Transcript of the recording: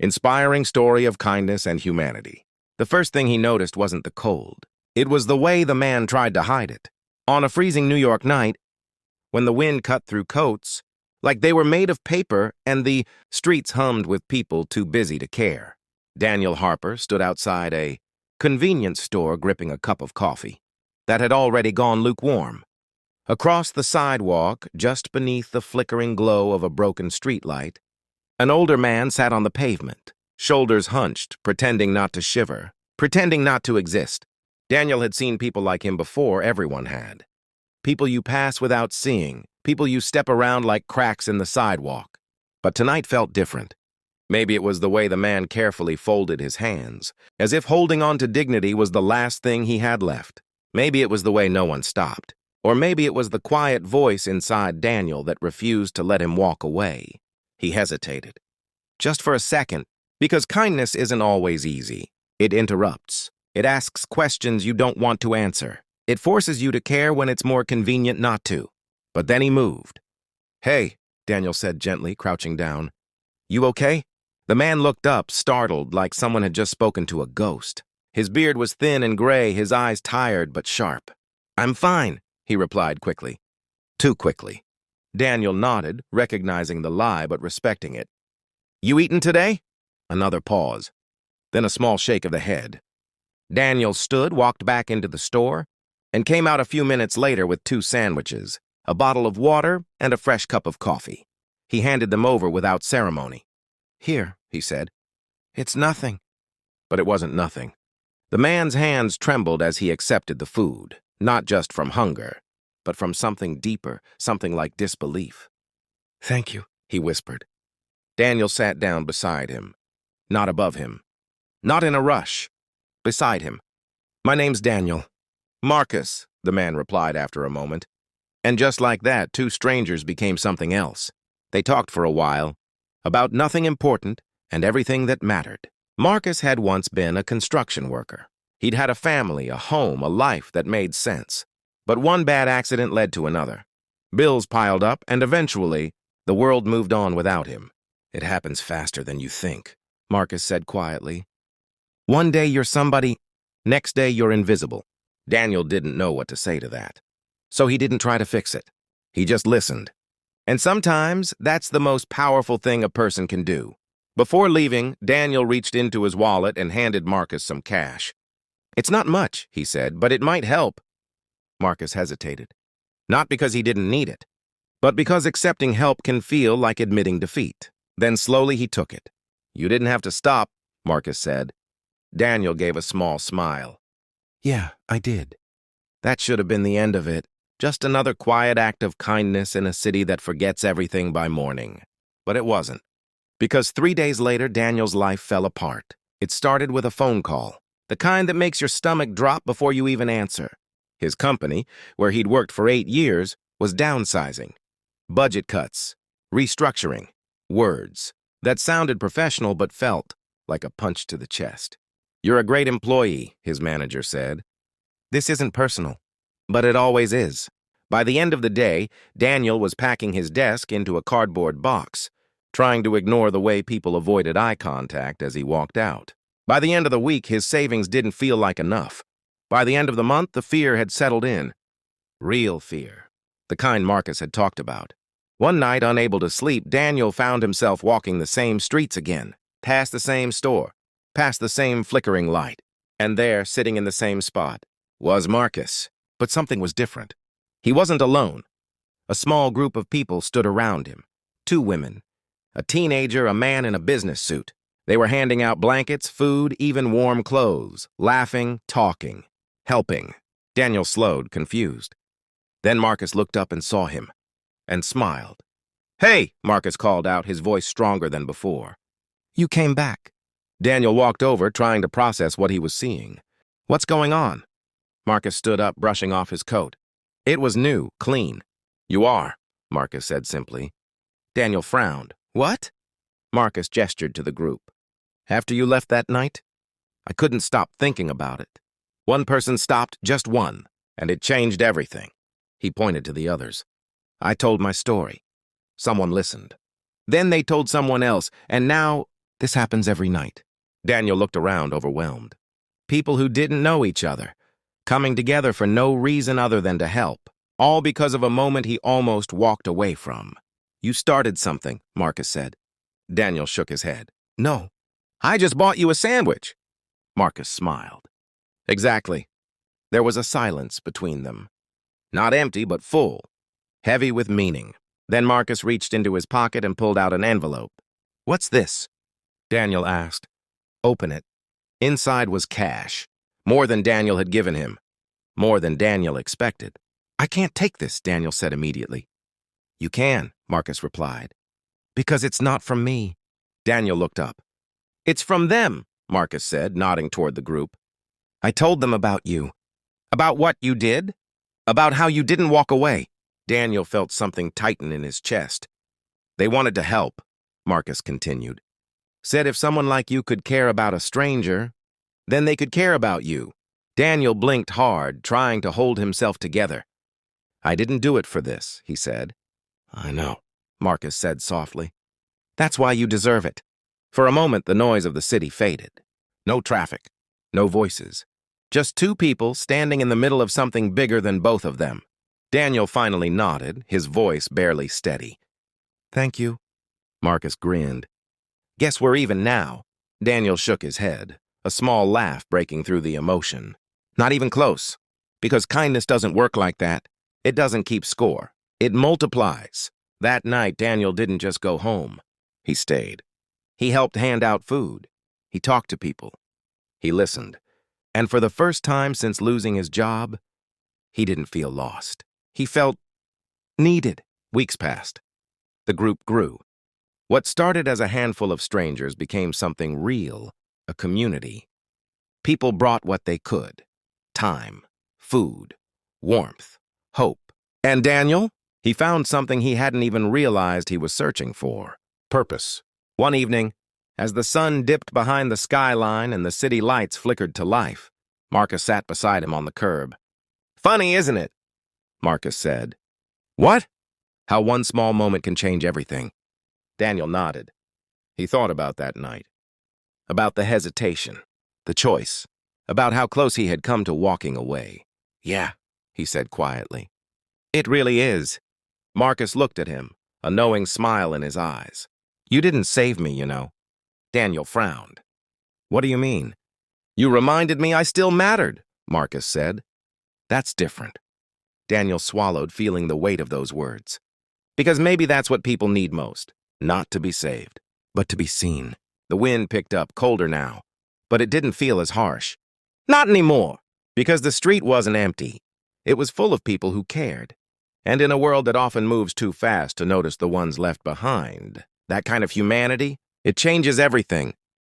Inspiring story of kindness and humanity. The first thing he noticed wasn't the cold. It was the way the man tried to hide it. On a freezing New York night, when the wind cut through coats, like they were made of paper and the streets hummed with people too busy to care, Daniel Harper stood outside a convenience store gripping a cup of coffee that had already gone lukewarm. Across the sidewalk, just beneath the flickering glow of a broken streetlight, an older man sat on the pavement, shoulders hunched, pretending not to shiver, pretending not to exist. Daniel had seen people like him before, everyone had. People you pass without seeing, people you step around like cracks in the sidewalk. But tonight felt different. Maybe it was the way the man carefully folded his hands, as if holding on to dignity was the last thing he had left. Maybe it was the way no one stopped. Or maybe it was the quiet voice inside Daniel that refused to let him walk away. He hesitated. Just for a second, because kindness isn't always easy. It interrupts. It asks questions you don't want to answer. It forces you to care when it's more convenient not to. But then he moved. "Hey," Daniel said gently, crouching down. "You okay?" The man looked up, startled, like someone had just spoken to a ghost. His beard was thin and gray, his eyes tired but sharp. "I'm fine," he replied quickly. Too quickly. Daniel nodded, recognizing the lie but respecting it. "You eaten today?" Another pause. Then a small shake of the head. Daniel stood, walked back into the store, and came out a few minutes later with 2 sandwiches, a bottle of water, and a fresh cup of coffee. He handed them over without ceremony. "Here," he said. "It's nothing." But it wasn't nothing. The man's hands trembled as he accepted the food, not just from hunger, but from something deeper, something like disbelief. "Thank you," he whispered. Daniel sat down beside him, not above him, not in a rush, beside him. "My name's Daniel." "Marcus," the man replied after a moment. And just like that, 2 strangers became something else. They talked for a while, about nothing important and everything that mattered. Marcus had once been a construction worker. He'd had a family, a home, a life that made sense. But one bad accident led to another. Bills piled up, and eventually, the world moved on without him. "It happens faster than you think," Marcus said quietly. "One day you're somebody, next day you're invisible." Daniel didn't know what to say to that. So he didn't try to fix it. He just listened. And sometimes, that's the most powerful thing a person can do. Before leaving, Daniel reached into his wallet and handed Marcus some cash. "It's not much," he said, "but it might help." Marcus hesitated. Not because he didn't need it, but because accepting help can feel like admitting defeat. Then slowly he took it. "You didn't have to stop," Marcus said. Daniel gave a small smile. "Yeah, I did." That should have been the end of it. Just another quiet act of kindness in a city that forgets everything by morning. But it wasn't. Because 3 days later, Daniel's life fell apart. It started with a phone call, the kind that makes your stomach drop before you even answer. His company, where he'd worked for 8 years, was downsizing. Budget cuts, restructuring, words that sounded professional but felt like a punch to the chest. "You're a great employee," his manager said. "This isn't personal." But it always is. By the end of the day, Daniel was packing his desk into a cardboard box, trying to ignore the way people avoided eye contact as he walked out. By the end of the week, his savings didn't feel like enough. By the end of the month, the fear had settled in. Real fear. The kind Marcus had talked about. One night, unable to sleep, Daniel found himself walking the same streets again, past the same store, past the same flickering light. And there, sitting in the same spot, was Marcus. But something was different. He wasn't alone. A small group of people stood around him. 2 women. A teenager, a man in a business suit. They were handing out blankets, food, even warm clothes, laughing, talking, helping. Daniel slowed, confused. Then Marcus looked up and saw him, and smiled. "Hey," Marcus called out, his voice stronger than before. "You came back." Daniel walked over, trying to process what he was seeing. "What's going on?" Marcus stood up, brushing off his coat. It was new, clean. "You are," Marcus said simply. Daniel frowned. "What?" Marcus gestured to the group. "After you left that night, I couldn't stop thinking about it. One person stopped, just one, and it changed everything." He pointed to the others. "I told my story. Someone listened. Then they told someone else, and now This happens every night. Daniel looked around, overwhelmed. People who didn't know each other, coming together for no reason other than to help, all because of a moment he almost walked away from. You started something, Marcus said. Daniel shook his head. No, I just bought you a sandwich. Marcus smiled. Exactly. There was a silence between them. Not empty, but full, heavy with meaning. Then Marcus reached into his pocket and pulled out an envelope. What's this? Daniel asked. Open it. Inside was cash. More than Daniel had given him. More than Daniel expected. I can't take this, Daniel said immediately. You can, Marcus replied. Because it's not from me. Daniel looked up. It's from them, Marcus said, nodding toward the group. I told them about you. About what you did? About how you didn't walk away. Daniel felt something tighten in his chest. They wanted to help, Marcus continued. Said if someone like you could care about a stranger, then they could care about you. Daniel blinked hard, trying to hold himself together. I didn't do it for this, he said. I know, Marcus said softly. That's why you deserve it. For a moment, the noise of the city faded. No traffic, no voices. Just two people standing in the middle of something bigger than both of them. Daniel finally nodded, his voice barely steady. Thank you. Marcus grinned. Guess we're even now. Daniel shook his head, a small laugh breaking through the emotion. Not even close. Because kindness doesn't work like that. It doesn't keep score. It multiplies. That night, Daniel didn't just go home. He stayed. He helped hand out food. He talked to people. He listened. And for the first time since losing his job, he didn't feel lost. He felt needed. Weeks passed. The group grew. What started as a handful of strangers became something real, a community. People brought what they could. Time, food, warmth, hope. And Daniel? He found something he hadn't even realized he was searching for. Purpose. One evening, as the sun dipped behind the skyline and the city lights flickered to life, Marcus sat beside him on the curb. Funny, isn't it? Marcus said. What? How one small moment can change everything. Daniel nodded. He thought about that night. About the hesitation, the choice, about how close he had come to walking away. Yeah, he said quietly. It really is. Marcus looked at him, a knowing smile in his eyes. You didn't save me, you know. Daniel frowned. What do you mean? You reminded me I still mattered, Marcus said. That's different. Daniel swallowed, feeling the weight of those words. Because maybe that's what people need most. Not to be saved, but to be seen. The wind picked up, colder now, but it didn't feel as harsh. Not anymore, because the street wasn't empty. It was full of people who cared. And in a world that often moves too fast to notice the ones left behind, that kind of humanity, it changes everything.